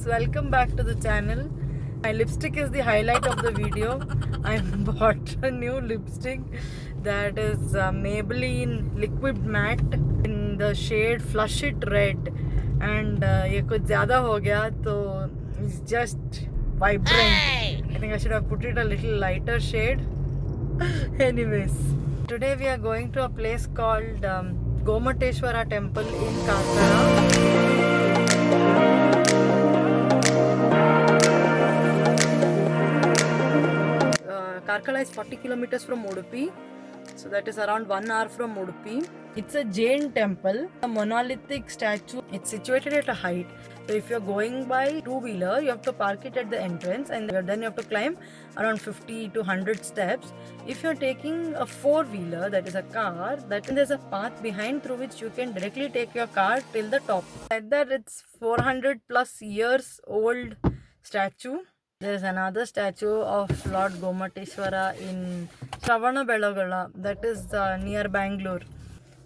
welcome back to the channel. My lipstick is the highlight of the video. I bought a new lipstick that is Maybelline Liquid Matte in the shade Flush It Red, and ये कुछ ज़्यादा हो गया तो it's just vibrant. I think I should have put it a little lighter shade. Anyways, today we are going to a place called Gomateshwara Temple in Karkala. Karkala is 40 kilometers from Udupi, so that is around 1 hour from Udupi. It's a Jain temple, a monolithic statue. It's situated at a height. So if you're going by two-wheeler, you have to park it at the entrance, and then you have to climb around 50 to 100 steps. If you're taking a four-wheeler, that is a car, then there's a path behind through which you can directly take your car till the top. Like that, it's 400 plus years old statue. There is another statue of Lord Gomateshwara in Shravanabelagala, that is near Bangalore.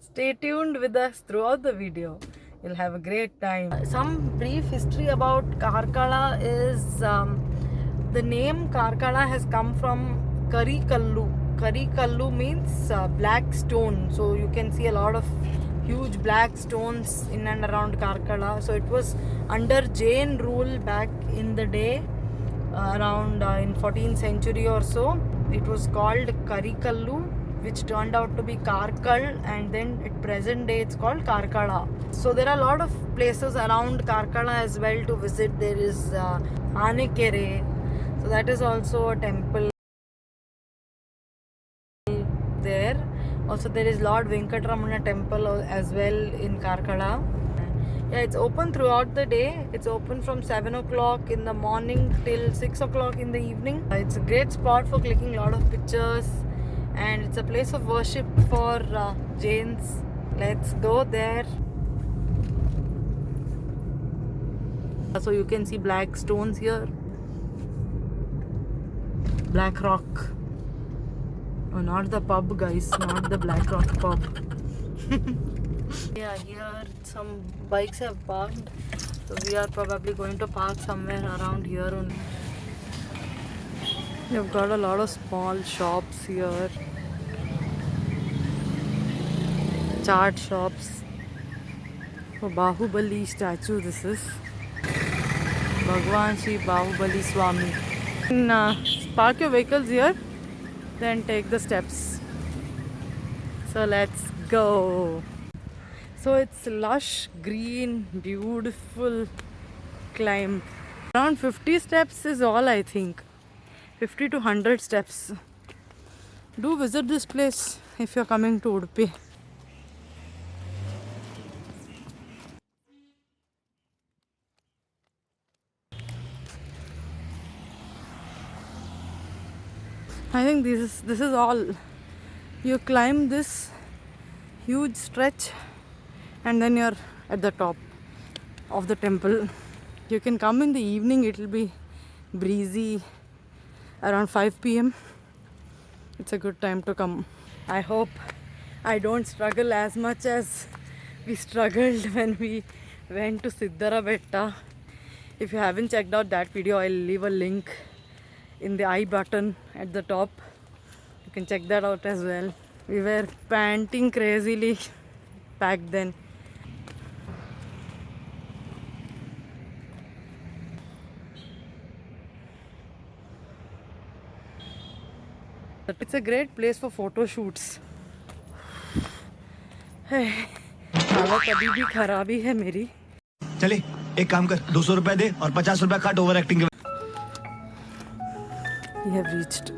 Stay tuned with us throughout the video. You'll have a great time. Some brief history about Karkala is the name Karkala has come from Karikallu. Karikallu means black stone. So you can see a lot of huge black stones in and around Karkala. So it was under Jain rule back in the day. Around in 14th century or so, it was called Karikallu, which turned out to be Karkal, and then at present day it's called Karkala. So there are a lot of places around Karkala as well to visit. There is Anekere, so that is also a temple there. Also there is Lord Venkatramana temple as well in Karkala. Yeah, it's open throughout the day. It's open from 7 o'clock in the morning till 6 o'clock in the evening. It's a great spot for clicking a lot of pictures, and it's a place of worship for Jains. Let's go there. So you can see black stones here. Black Rock. Oh, not the pub, guys. Not the Black Rock pub. Yeah, here some bikes have parked, so we are probably going to park somewhere around here only. You've got a lot of small shops here, chaat shops. For Bahubali statue, this is Bhagwan Shri Bahubali Swami. Park your vehicles here, then take the steps. So let's go. So it's lush, green, beautiful climb. Around 50 steps is all, I think. 50 to 100 steps. Do visit this place if you're coming to Udupi. I think this is all. You climb this huge stretch, and then you're at the top of the temple. You can come in the evening. It will be breezy around 5 p.m. It's a good time to come. I hope I don't struggle as much as we struggled when we went to Siddhara Betta. If you haven't checked out that video, I'll leave a link in the I button at the top. You can check that out as well. We were panting crazily back then. It's a great place for photo shoots. हालत अभी भी खराब ही है मेरी. चले एक काम कर 200 रुपए दे और 50 रुपए काट ओवर एक्टिंग के. We have reached.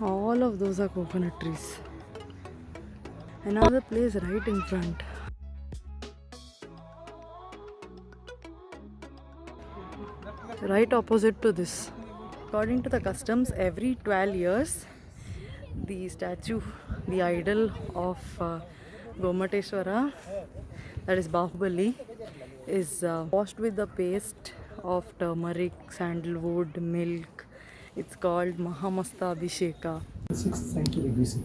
All of those are coconut trees. Another place right in front. Right opposite to this. According to the customs, every 12 years, the statue, the idol of Gomateshwara, that is Bahubali, is washed with the paste of turmeric, sandalwood, milk. It's called Mahamasta Abhisheka. 6th century BC.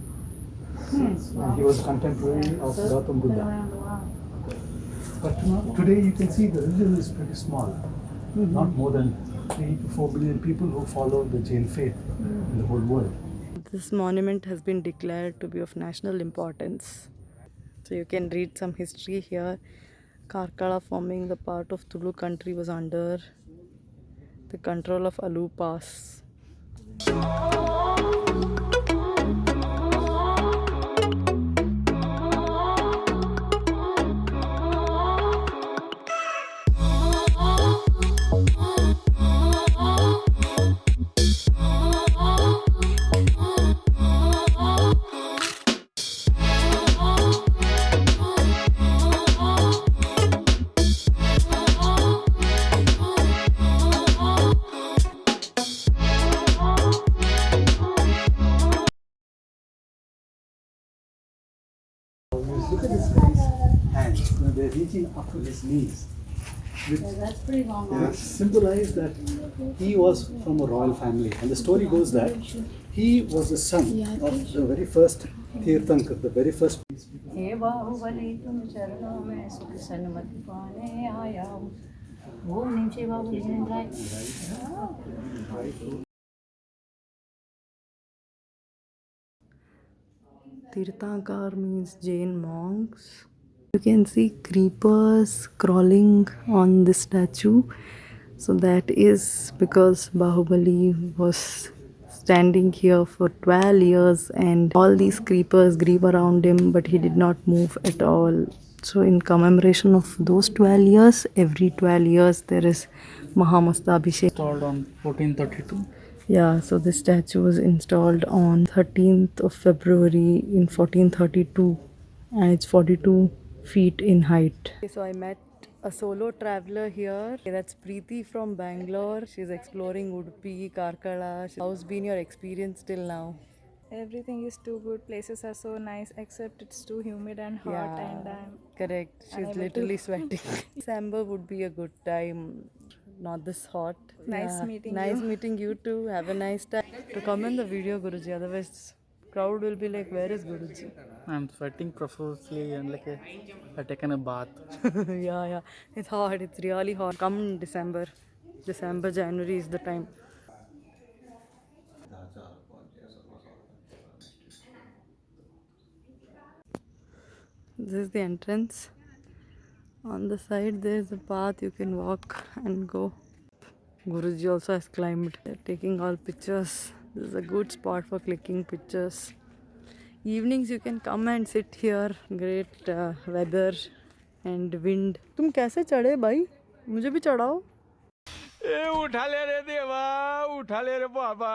And he was contemporary of Gautam Buddha. But today you can see the religion is pretty small. Not more than 3 to 4 billion people who follow the Jain faith in the whole world. This monument has been declared to be of national importance. So you can read some history here. Karkala, forming the part of Tulu country, was under the control of Alupas. Look at his guy's hands. They're reaching up to his knees. That's pretty long. It symbolized that he was from a royal family. And the story goes that he was the son of the very first Tirthankar, the very first. हे बाहुबली तुम चरणों में सुख सन्मति पाने आया हूँ ओम नीम शिवाय बाहुबली जय Tirthankar means Jain monks. You can see creepers crawling on this statue. So that is because Bahubali was standing here for 12 years and all these creepers grew around him, but he did not move at all. So in commemoration of those 12 years, every 12 years there is Mahamasta Abhishek. Installed on 1432. Yeah, so this statue was installed on 13th of February in 1432 and it's 42 feet in height. So I met a solo traveler here. That's Preeti from Bangalore. She's exploring Udupi, Karkala. How's been your experience till now? Everything is too good. Places are so nice, except it's too humid and hot, and correct. She's unable literally sweating. December would be a good time. Not this hot. Nice meeting Nice you. meeting you too. Have a nice time. To come in the video, Guruji. Otherwise, crowd will be like, where is Guruji? I'm sweating profusely and I've taken a bath. Yeah. It's hot. It's really hot. Come in December. December, January is the time. This is the entrance. On the side there is a path you can walk and go. Guruji also has climbed. They're taking all pictures. This is a good spot for clicking pictures. Evenings you can come and sit here. Great weather and wind. तुम कैसे चढ़े भाई? मुझे भी चढ़ाओ. ए उठा ले रे देवा उठा ले रे बाबा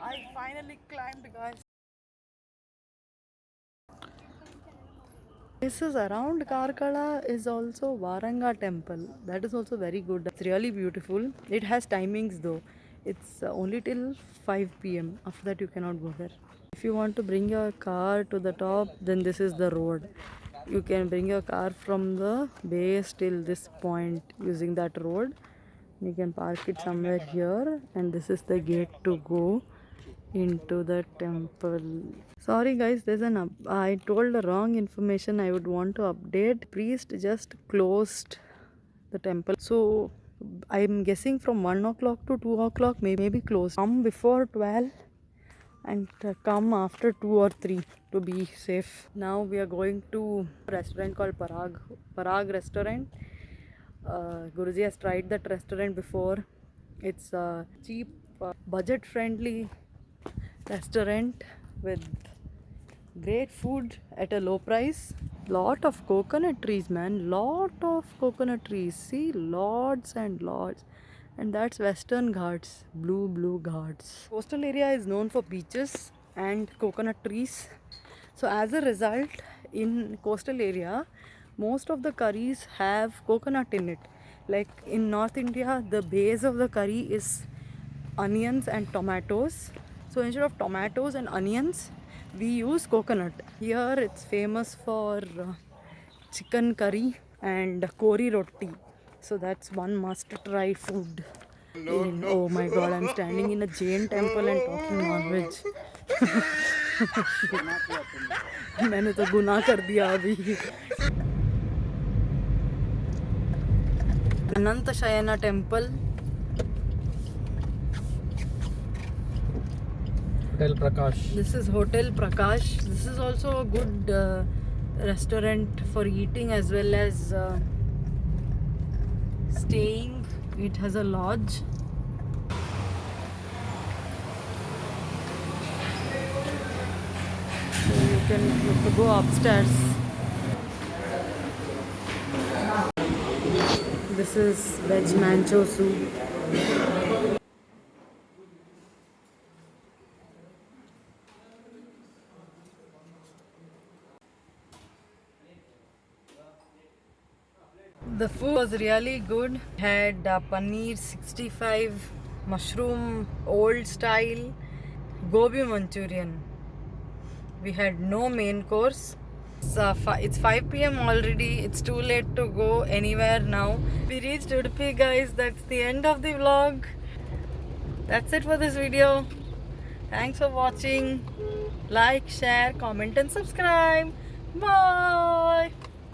I finally climbed, guys. This is around Karkala is also Varanga temple. That is also very good. It's really beautiful. It has timings though. It's only till 5 p.m. After that you cannot go there. If you want to bring your car to the top, then this is the road. You can bring your car from the base till this point using that road. You can park it somewhere here and this is the gate to go into the temple. Sorry guys, I told the wrong information. I would want to update. Priest just closed the temple. So I'm guessing from 1 o'clock to 2 o'clock maybe closed. Come before 12 and come after 2 or 3 to be safe. Now we are going to a restaurant called Parag restaurant. Guruji has tried that restaurant before. It's a cheap, budget friendly restaurant with great food at a low price. Lot of coconut trees, man. Lot of coconut trees. See, lots and lots. And that's Western Ghats, blue Ghats. Coastal area is known for beaches and coconut trees. So as a result, in coastal area, most of the curries have coconut in it. Like in North India, the base of the curry is onions and tomatoes. So instead of tomatoes and onions, we use coconut. Here it's famous for chicken curry and kori roti. So that's one must try food. Oh my god, I'm standing in a Jain temple and talking non-veg. मैंने तो गुनाह कर दिया अभी. Ananta Shayana temple. Hotel Prakash. This is Hotel Prakash. This is also a good restaurant for eating as well as staying. It has a lodge. So you have to go upstairs. This is veg mancho soup. The food was really good. Had paneer 65, mushroom old style, gobi Manchurian. We had no main course. It's 5 p.m. already. It's too late to go anywhere now. We reached Udupi, guys. That's the end of the vlog. That's it for this video. Thanks for watching. Like, share, comment and subscribe. Bye.